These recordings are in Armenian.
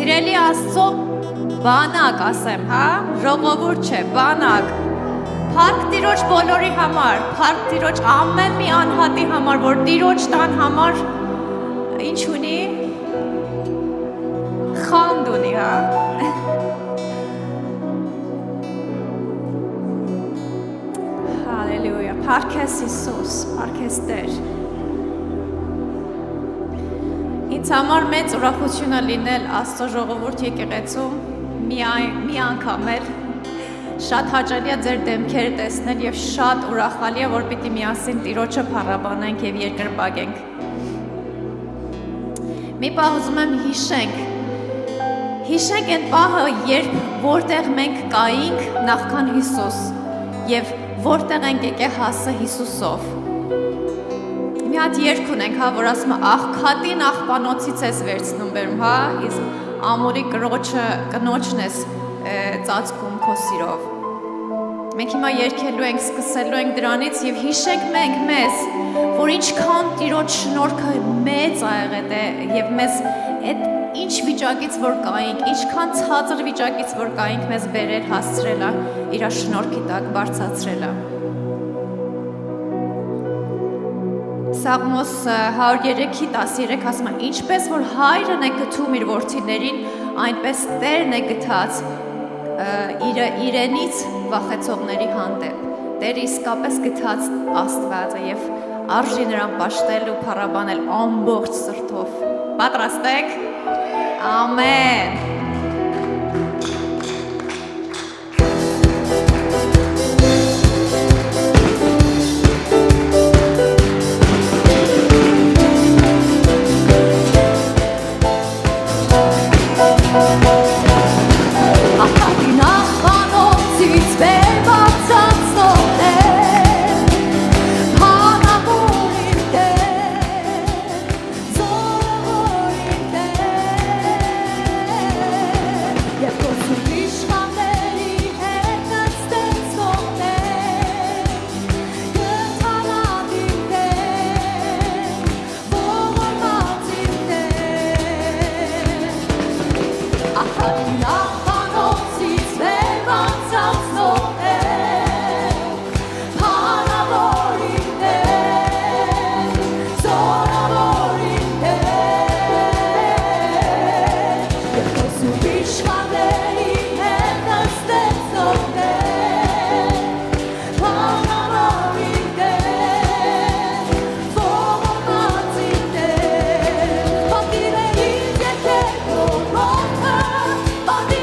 Սիրելի Աստծո բանակ ասեմ, հա, ժողովուրդ չէ, բանակ։ Փառք Տիրոջ բոլորի համար, փառք Տիրոջ ամեն մի անհատի համար, որ Տիրոջ տան համար ինչ ունի, խանդ ունի, հա։ Հալելույա, փառք ես Հիսուս, փառք ես Տեր։ Ինձ համար մեծ ուրախություն է լինել Աստծո ժողովուրդ եկեղեցում մի անգամ էլ շատ հաճելի է ձեր դեմքերը տեսնել եւ շատ ուրախալի է որ պիտի միասին Տիրոջը փառաբանենք եւ երկրպագենք։ Մի պահ ուզում եմ հիշենք այն պահը, երբ որտեղ մենք կայինք նախքան Հիսուս եւ որտեղ ենք եկել հասը Հիսուսով։ Մի հատ երգ ունենք, հա, որ ասում է աղքատին աղբանոցից ես վերցնում բերում, հա, իսկ ամորի կնոջն ես ծածկում քո սիրով։ Մենք հիմա երգելու ենք, սկսելու ենք դրանից եւ հիշենք մենք մեզ, որ ինչքան Տիրոջ շնորհքը մեծ ա եղել եւ մեզ այդ ինչ վիճակից որ կայինք, ինչքան ցածր վիճակից որ կայինք մեզ բերել հասցրել է իր շնորհքի տակ բարձրացրել է։ Սաղմոս 103:13 ասում է. ինչպես որ հայրն է գթում իր որդիներին, այնպես Տերն է գթած իրենից վախեցողների հանդեպ։ Տերը իսկապես գթած Աստված է եւ արժի նրան պաշտել ու փառաբանել ամբողջ սրտով։ Պատրաստ եք։ Ամեն։ Body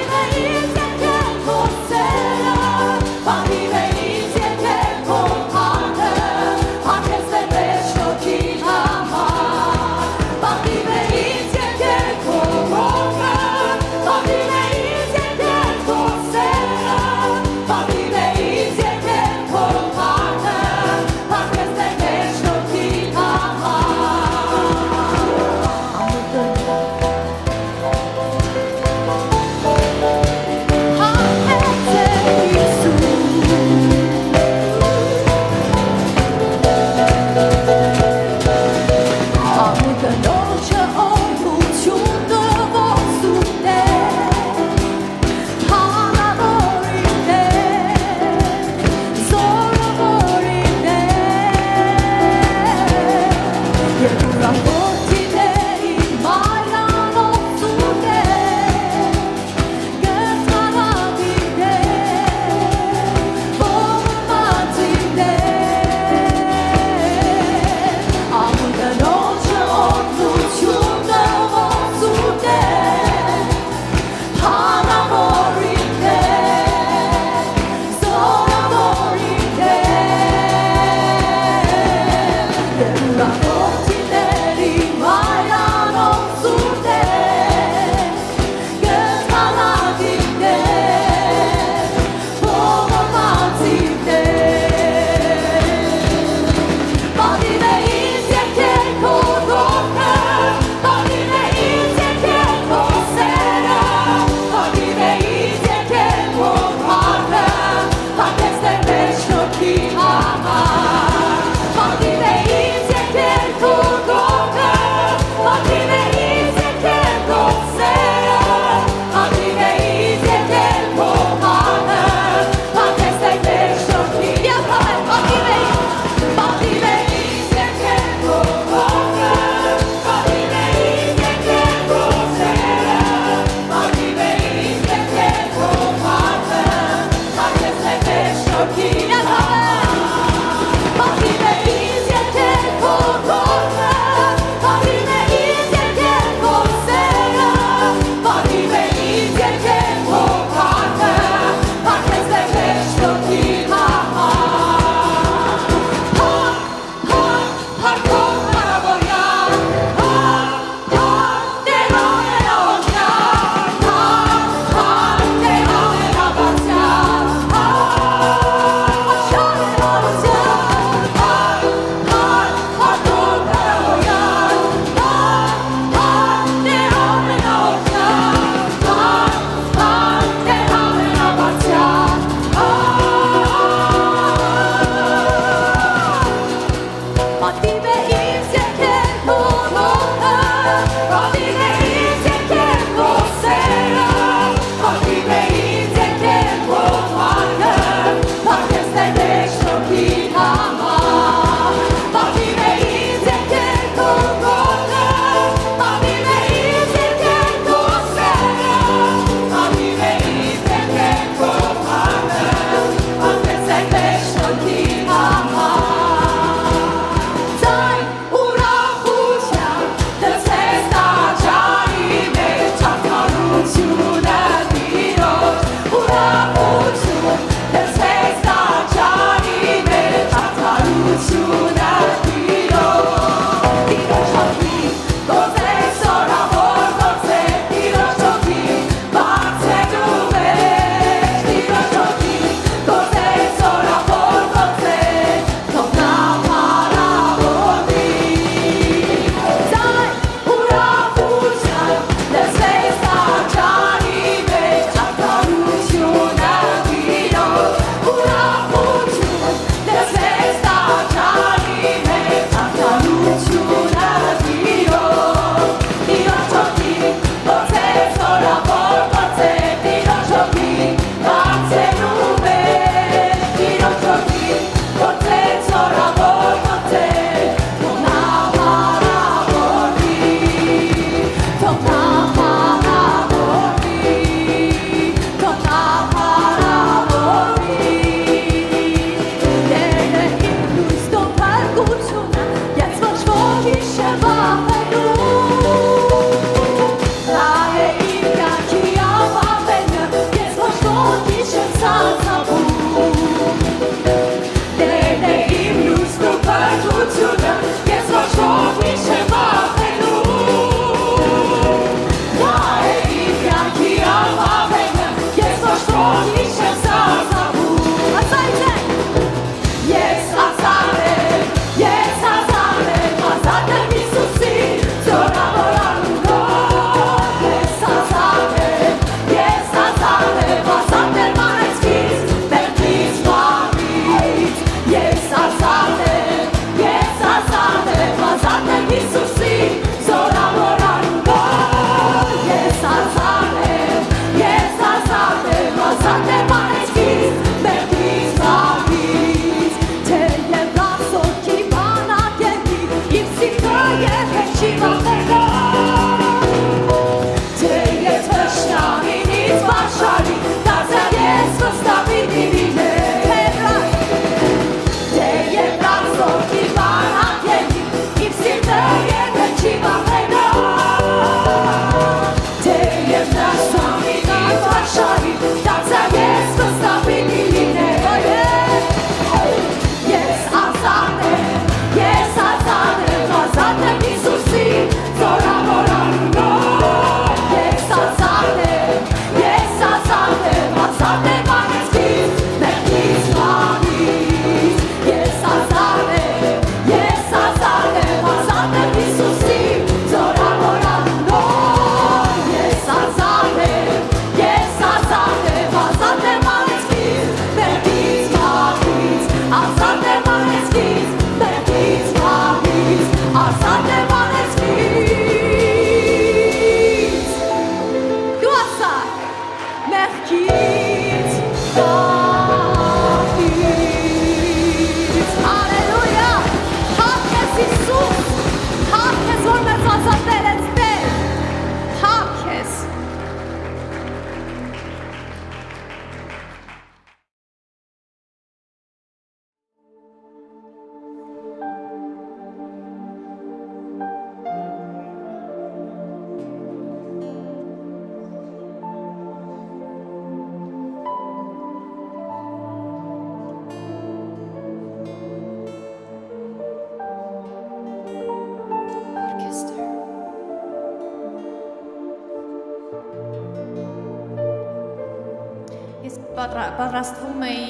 Պատրաստվում էի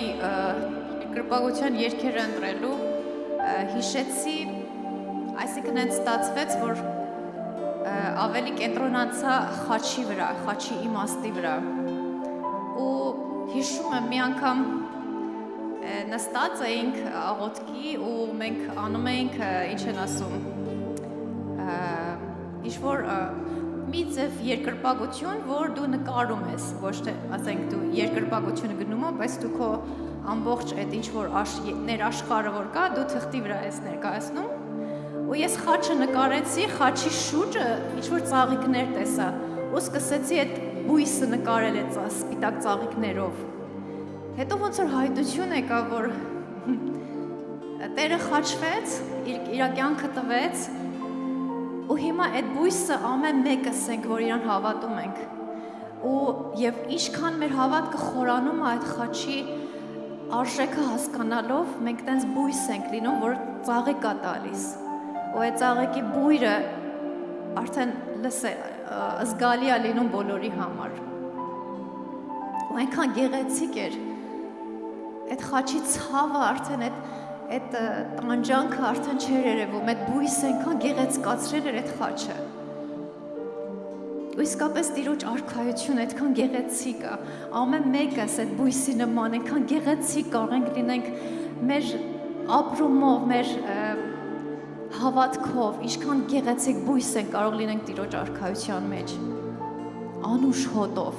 գրպագության երկերը ընտրելու, հիշեցի, այսինքն այն ստացվեց, որ ավելի կենտրոնացա խաչի վրա, խաչի իմաստի վրա, ու հիշում եմ մի անգամ նստած էինք աղոթքի ու մենք անում էինք, ինչ են ասում, ինչ-որ մի ձև երկրպագություն, որ դու նկարում ես, ոչ թե, ասենք, դու երկրպագությունը գնում ես, բայց դու քո ամբողջ այդ ինչ-որ ներաշխարհը որ կա, դու թղթի վրա ես ներկայացնում, ու ես խաչը նկարեցի, խաչի շուրջը ինչ-որ ծաղիկներ տեսա, ու սկսեցի այդ բույսը նկարել այդ սպիտակ ծաղիկներով։ Հետո ոնց որ հայտություն եկա, որ Տերը խաչվեց, իր կյանքը տվեց, ու հիմա այդ բույսը ամեն մեկս ենք, որ իրան հավատում ենք, և ինչքան մեր հավատքը խորանում է այդ խաչի արժեքը հասկանալով, մենք տենց բույս ենք լինում, որ ծաղիկ է տալիս, ու այդ ծաղիկի բույրը արդեն զգալի է լինում բոլորի համար, ու այնքան գեղեցիկ էր, այդ խաչի ցավը արդեն այդ տանջանքը արդեն չէր երևում, այդ բույսը այնքան գեղեցկացրել էր այդ խաչը։ Ու իսկապես Տիրոջ արքայությունը այդքան գեղեցիկ է, ամեն մեկս այդ բույսի նման, այնքան գեղեցիկ կարող ենք լինենք մեր ապրումով, մեր հավատքով, ինչքան գեղեցիկ բույս ենք կարող լինենք Տիրոջ արքայության մեջ, անուշ հոտով։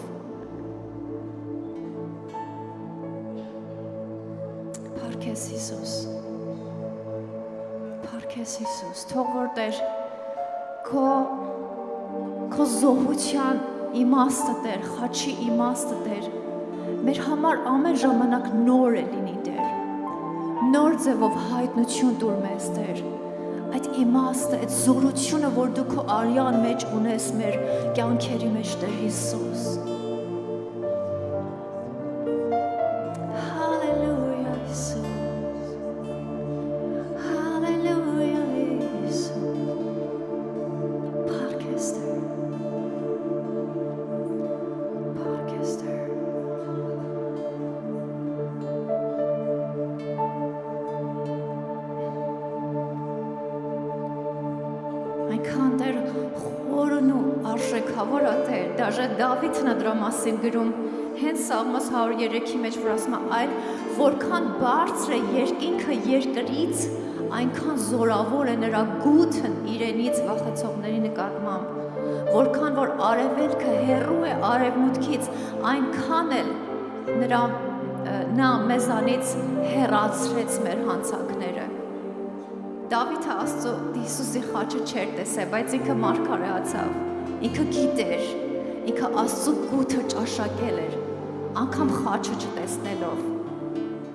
Փառքես Հիսուս, փառքես Հիսուս, թող որ Տեր քո քո զոհության իմաստը Տեր, խաչի իմաստը Տեր, մեր համար ամեն ժամանակ նոր է լինի Տեր, նոր ձևով հայտնություն տուր մեզ Տեր, այդ իմաստը, այդ զորությունը, որ դու քո արյան մեջ ունես մեր կյանքերի մեջ Տեր Հիսուս։ Հալելույա Հիսուս, հալելույա Հիսուս, փառք ես Տեր, փառք ես Տեր։ Այնքան Տեր խորն ու արժեքավոր է Տեր, դաժե Դավիթն է դրա մասին գրում, հենց Սաղմոս 103-ի մեջ, որ ասում է, այլ որքան բարձր է երկինքը երկրից, այնքան զորավոր է նրա գութն իրենից վախեցողների նկատմամբ, որքան որ արևելքը հեռու է արևմուտքից, այնքան էլ նա մեզանից հեռացրեց մեր հանցանքները։ Դավիթը Աստծո Հիսուսի խաչը չէր տեսել, բայց ինքը մարգարեացավ, ինքը գիտեր, ինքը Աստծո գութը ճաշակել էր, անգամ խաչը չտեսնելով։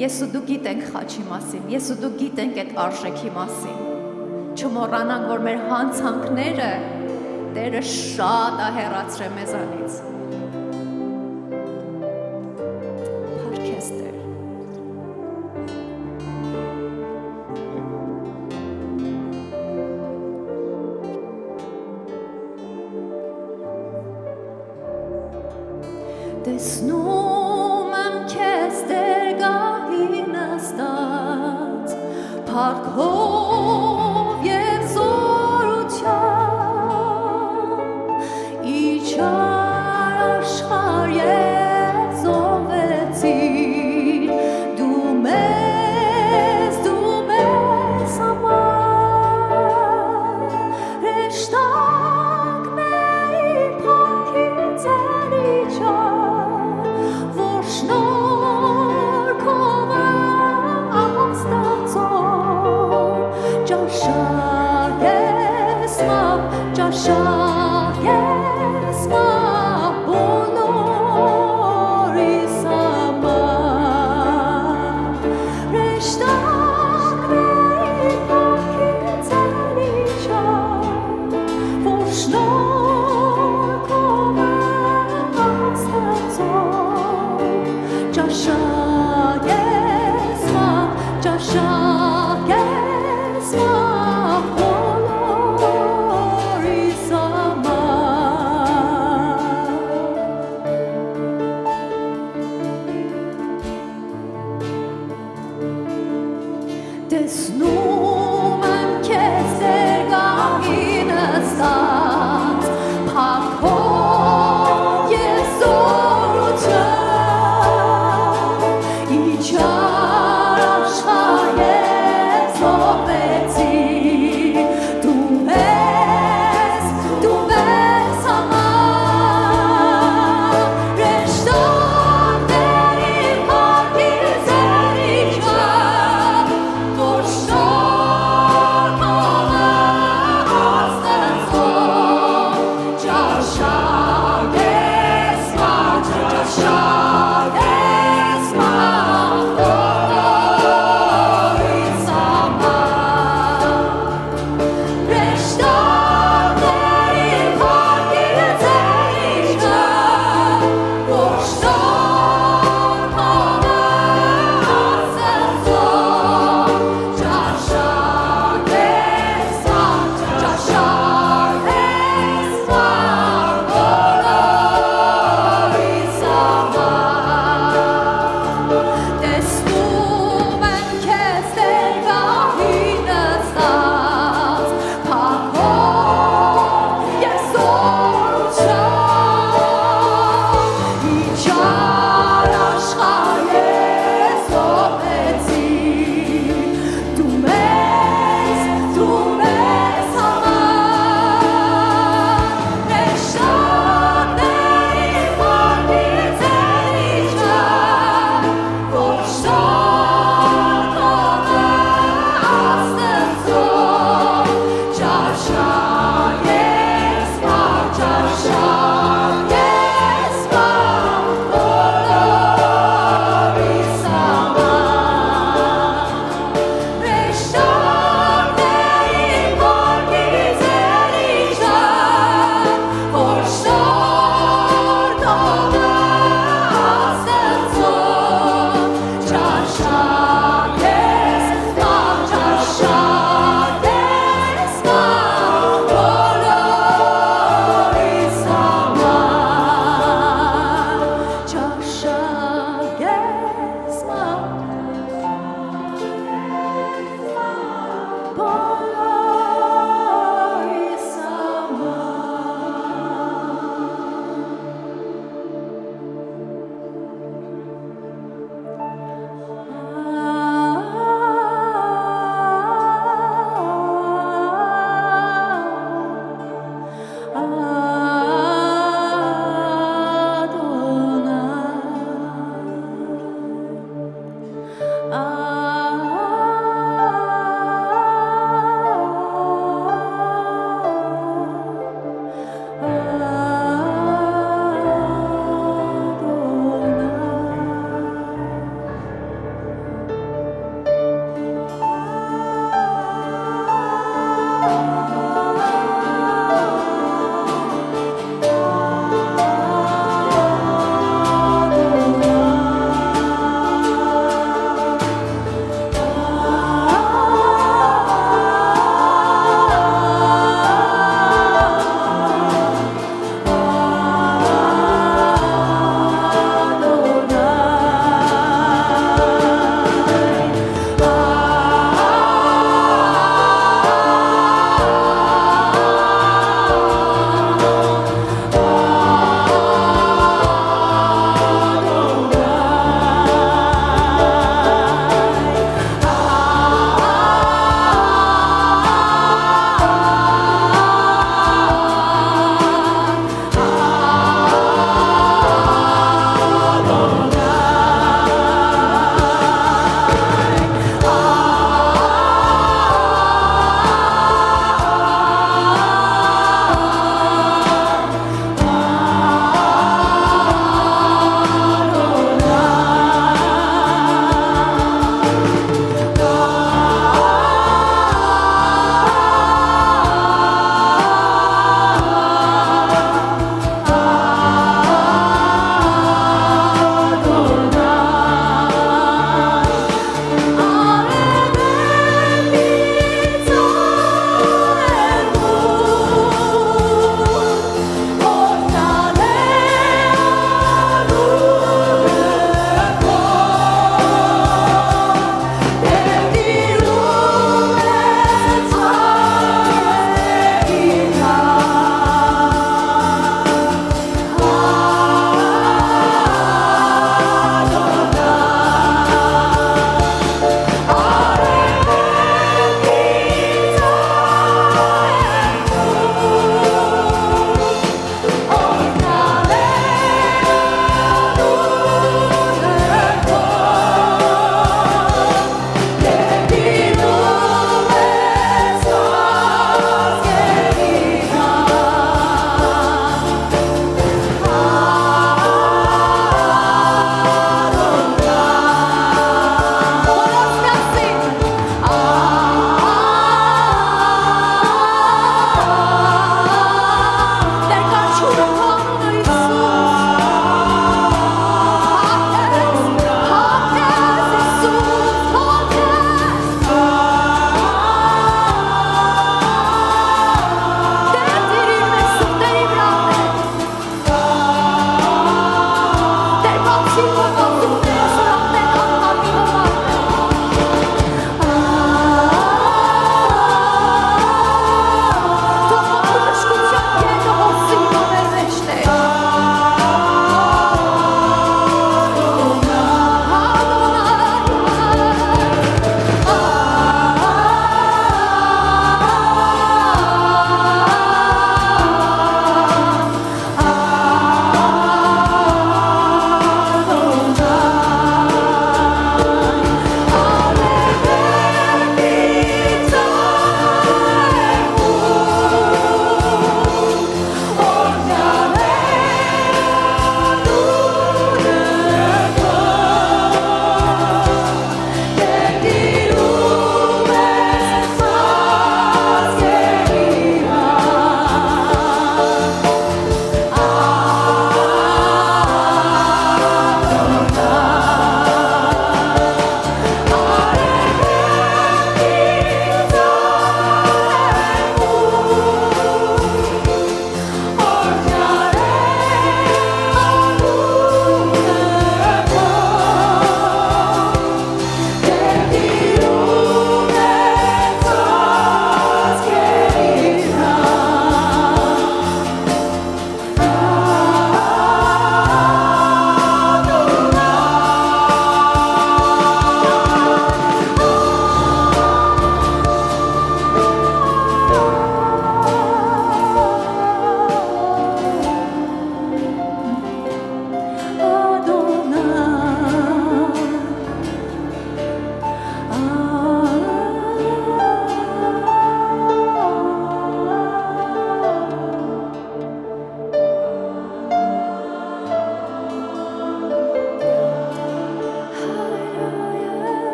Ես ու դու գիտենք խաչի մասին, ես ու դու գիտենք այդ արժեքի մասին, չմոռանանք, որ մեր հանցանքները Տերը շատ է հեռացրել մեզանից։ Փառք ես Տեր։ Տեսնում եմ քեզ Տեր գահին աստած, փառքով և զորությամբ, իջար աշխարհ և զոհվեցիր, դու մեզ համար, հրեշտակների փառքից էր իջար, Ճաշակ ես բոլորիս համար, հրեշտակների փառքից էր իջար, որ շնորհքով է Աստծո, ճաշակ ես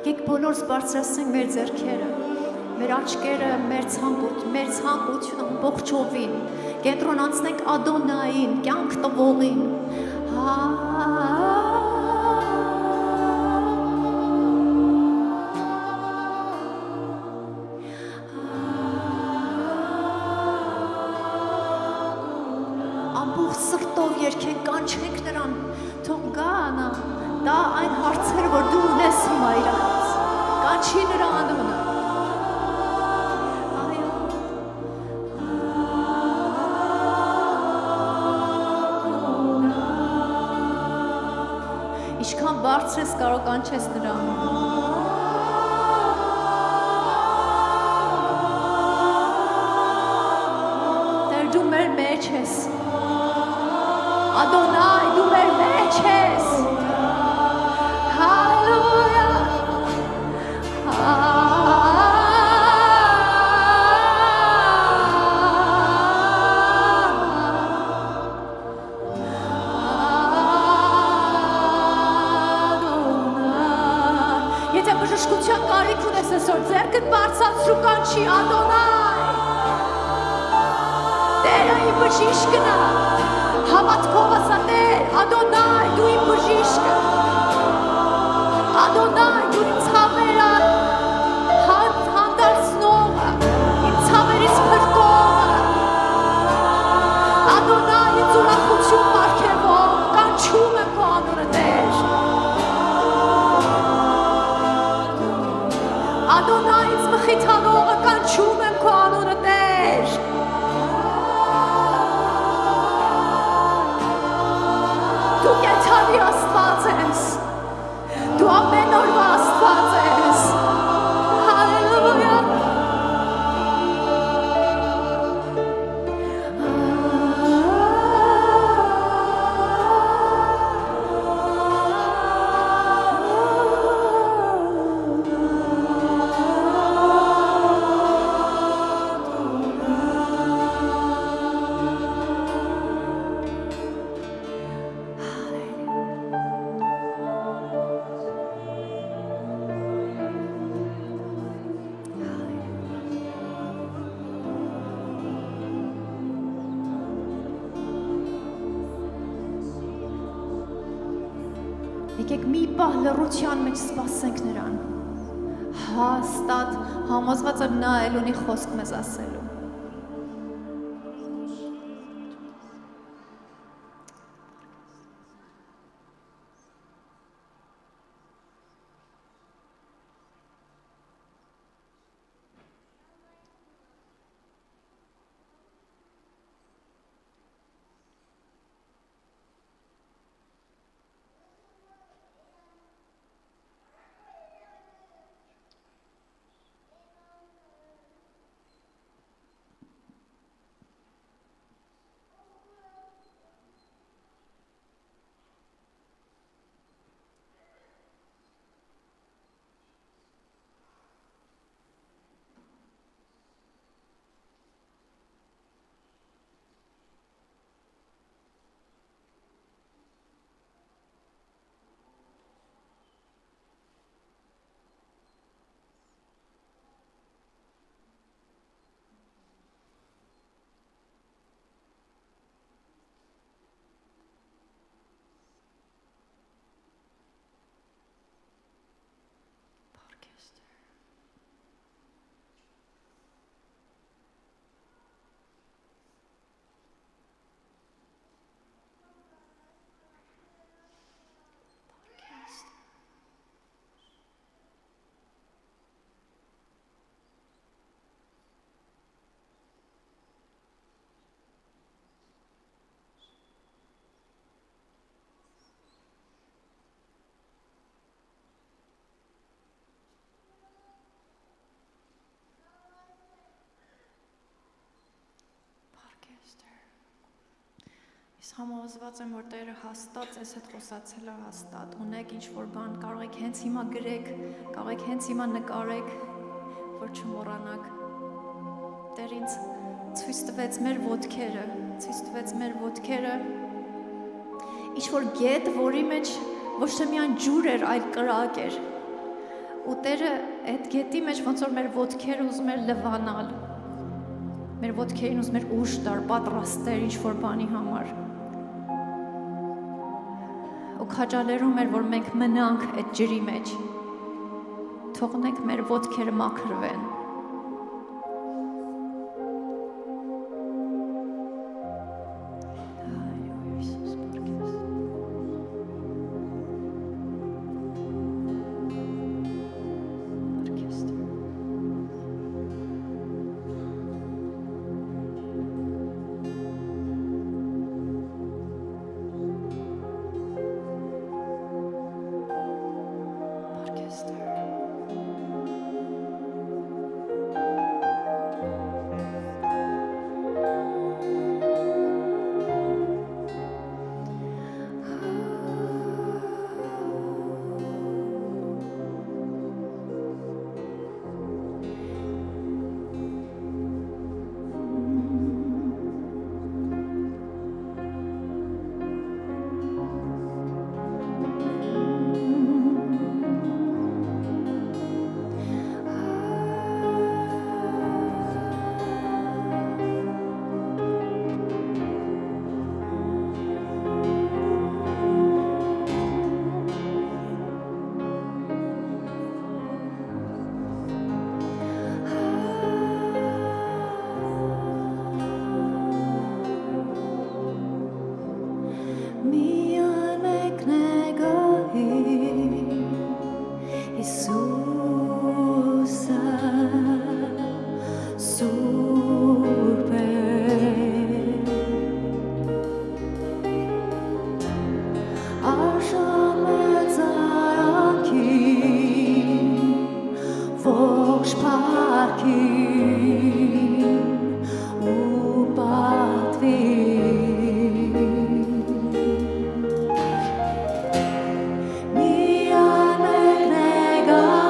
Եկեք բոլորս բարձրացնենք մեր ձեռքերը, մեր աչքերը, մեր ցանկությունը ամբողջովին կենտրոնացնենք Ադոնային, կյանք տվողին։ Ամբողջ սրտով երգենք, կանչենք նրան, թող գա նա, դա այն հարցերը, որ դու ունես հիմա իրանից, կանչի նրա անունը։ Ինչքան բարձր ես կարող կանչես նրա անունը։ Տեր դու մեր մեջ ես, Ադոնայ դու մեր մեջ ես, հալելույա, Եթե բժշկության կարիք ունես այսօր, ձեռքդ բարձրացրու կանչի Ադոնայ, Տերը իմ բժիշկն է, հավատքով ասա Տեր, Ադոնայ, դու իմ բժիշկը, Ադոնայ, դու իմ ցավերը հանդարցնողը, իմ ցավերից փրկողը, Ադոնայ, ինձ ուրախություն պարգևող, կանչում եմ քո անունը Տեր, Ադոնայ, ինձ մխիթարողը, կանչում եմ քո անունը Տեր, դու կենդանի Աստված ես, դու ամեն օրվա Աստված ես, հալելույա, եկեք մի պահ լռության մեջ սպասենք նրան, հաստատ համոզված եմ նա էլ ունի խոսք մեզ ասելու։ Ես համոզված եմ, որ Տերը հաստատ ձեզ հետ խոսացել է հաստատ, ունեք ինչ-որ բան, կարող եք հենց հիմա գրեք, կարող եք հենց հիմա նկարեք, որ չմոռանաք։ Տեր ինձ ցույց տվեց մեր ոտքերը, ինչ-որ գետ, որի մեջ ոչ թե միայն ջուր էր, այլ կրակ էր, ու Տերը այդ գետի մեջ ոնց որ մեր ոտքերը ուզում էր լվանալ, մեր ոտքերին ուզում էր ուժ տալ, պատրաստել ինչ-որ բանի համար։ Ու քաջալերում էր, որ մենք մնանք այդ ջրի մեջ, թողնենք մեր ոտքերը մաքրվեն։ God.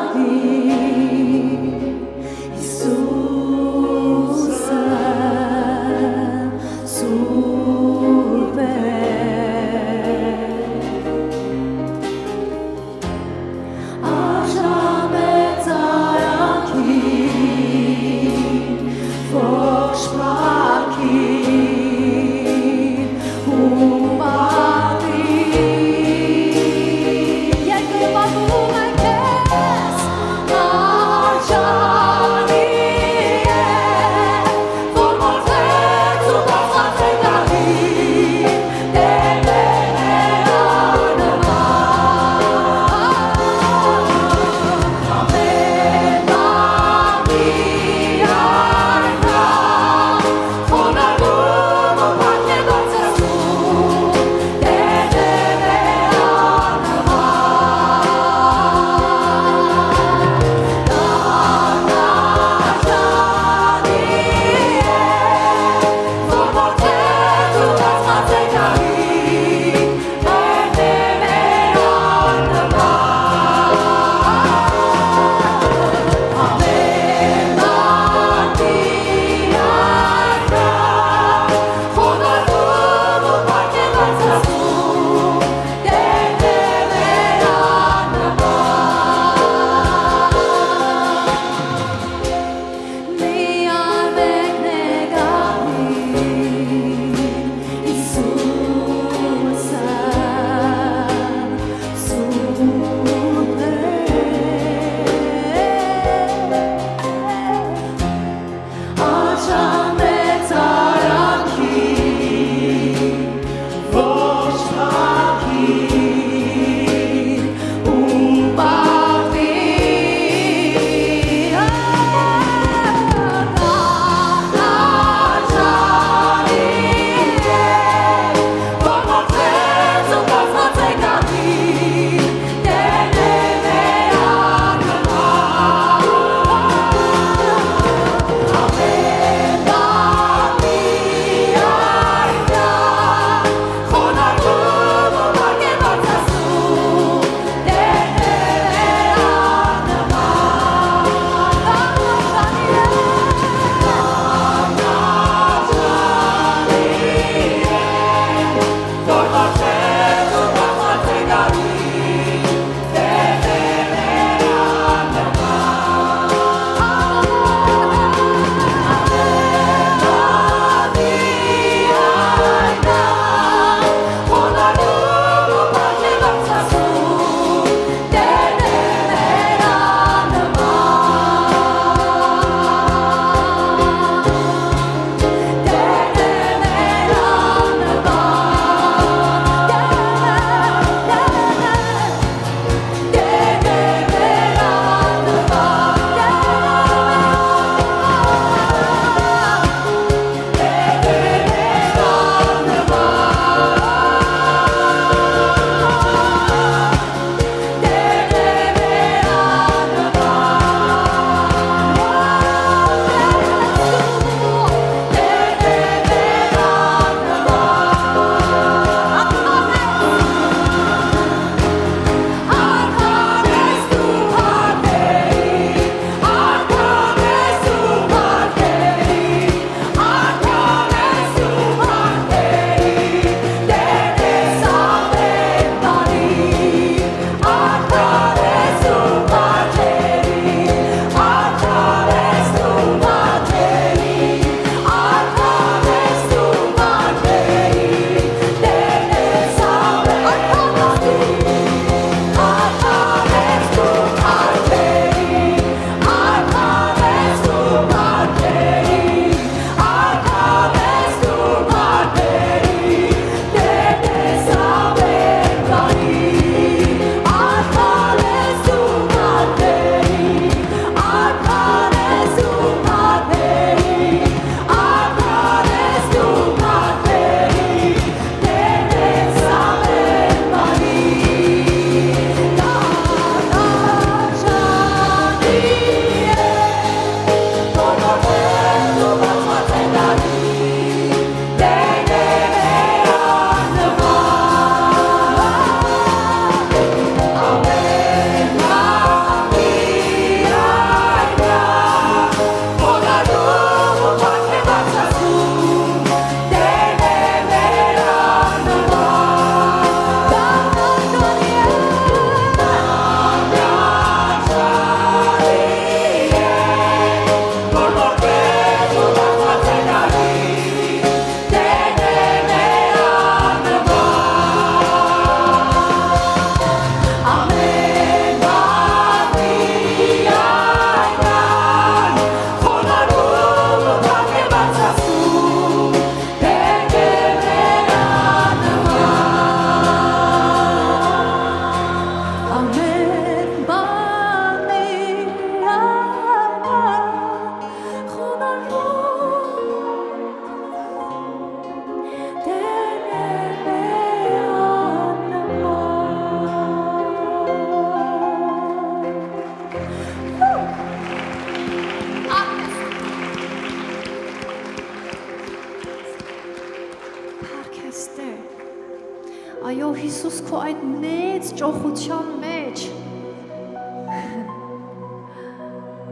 Հիսուս քո այդ մեծ ճոխության մեջ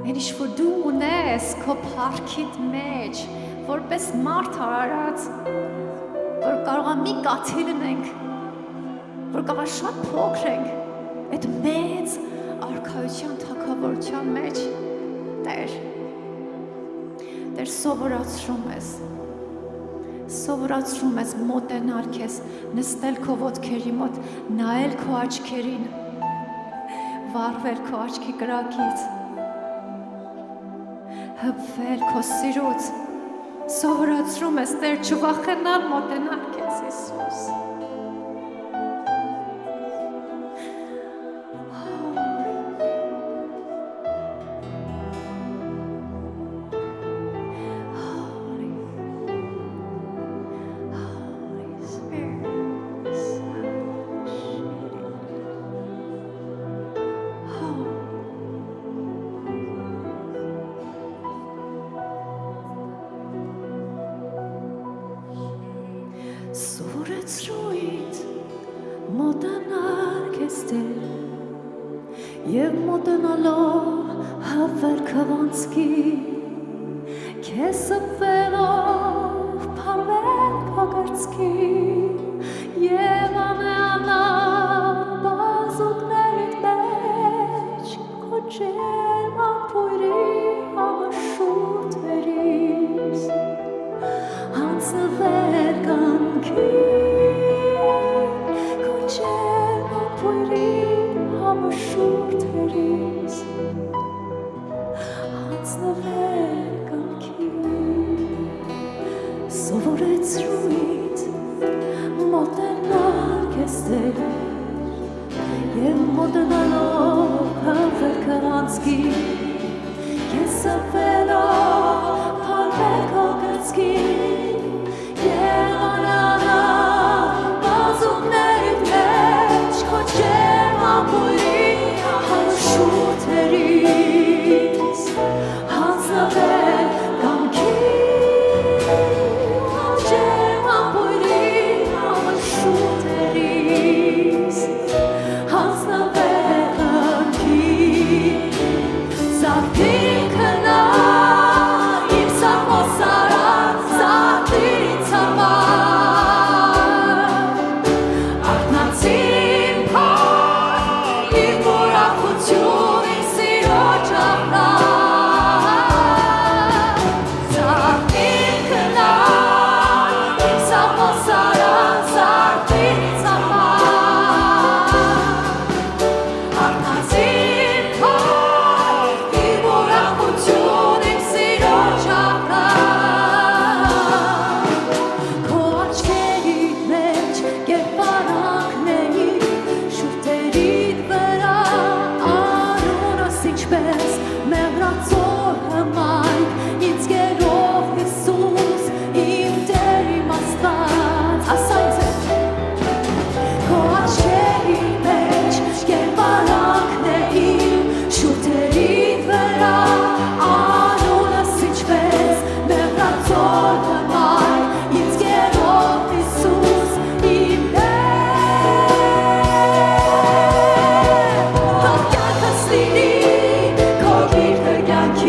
Այն ինչ որ դու ունես քո փառքիդ մեջ որպես մարդ արած որ կարողա մի կաթիլ ունենք որ կարողա շատ փոքր ենք այդ մեծ արքայության թագավորության մեջ Տեր սովորացրում ես մոտենալ քեզ նստել քո ոտքերի մոտ նայել քո աչքերին վառվել քո աչքի կրակից հպվել քո սիրուց սովորացրում ես Տեր չվախենալ մոտենալ քեզ Հիսուս Սովորեցրույց մոտենալ քեզ Տեր Եվ մոտենալով հավեր քվանցքի Քեզ սպվելով փարվել փագարցքի Եվ անեանալ բազուկներիդ մեջ Քոչել ապույրի համաշուրթերիս Հանցվել կանքի Քոչել ապույրի համաշուրթերիս Հանցվել կանքի Սովորեցրույց մոտենալ քեզ Տեր Եվ մոտենալով հավեր քրանցքի Քեզ սպվելով փարվել քո կրծքի Եվ անանալ բազուկներիդ մեջ Քոչել ապույրի համաշուրթերիս Հանձնվել կամքի Քոչել ապույրի համաշուրթերիս Հանձնվել կամքի Զարդիր քնա իմ սամոսարան Զարդիր ցավար Արթնացին փար իմ ուրախություն իմ սիրո ճապրան Զարդիր քնա իմ սամոսարան Զարդիր ցավար Արթնացին փար իմ ուրախություն իմ սիրո ճապրան Քո աչքերի մեջ կերպարանքների շուրթերիդ վրա անունս ինչպես մեղրացող հմայք ինձ գերող Հիսուս իմ Տեր իմ Աստված ասա ինձ Քո աչքերի մեջ կերպարանքների շուրթերիդ վրա անունս ինչպես մեղրացող հմայք ինձ գերող Հիսուս իմ Տեր Հակյակս լինի քո գիրկը կյանքի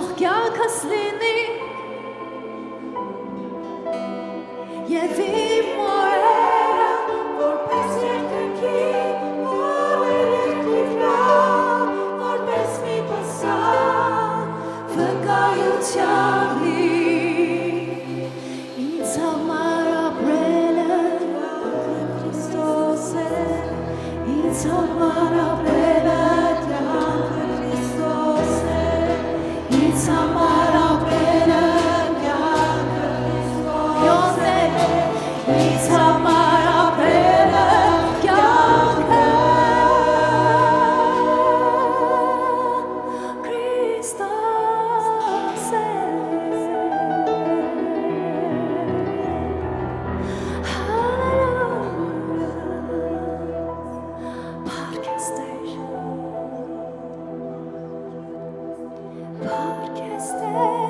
թող կյանքս լինի Եվ իմ մորերը որպես երկնքի օրերի վրա որպես մի պսակ վկայության ինձ համար ապրելը Քրիստոս է ինձ համար ապրելը Քրիստոս է ինձ համար ապրելը It's a Podcast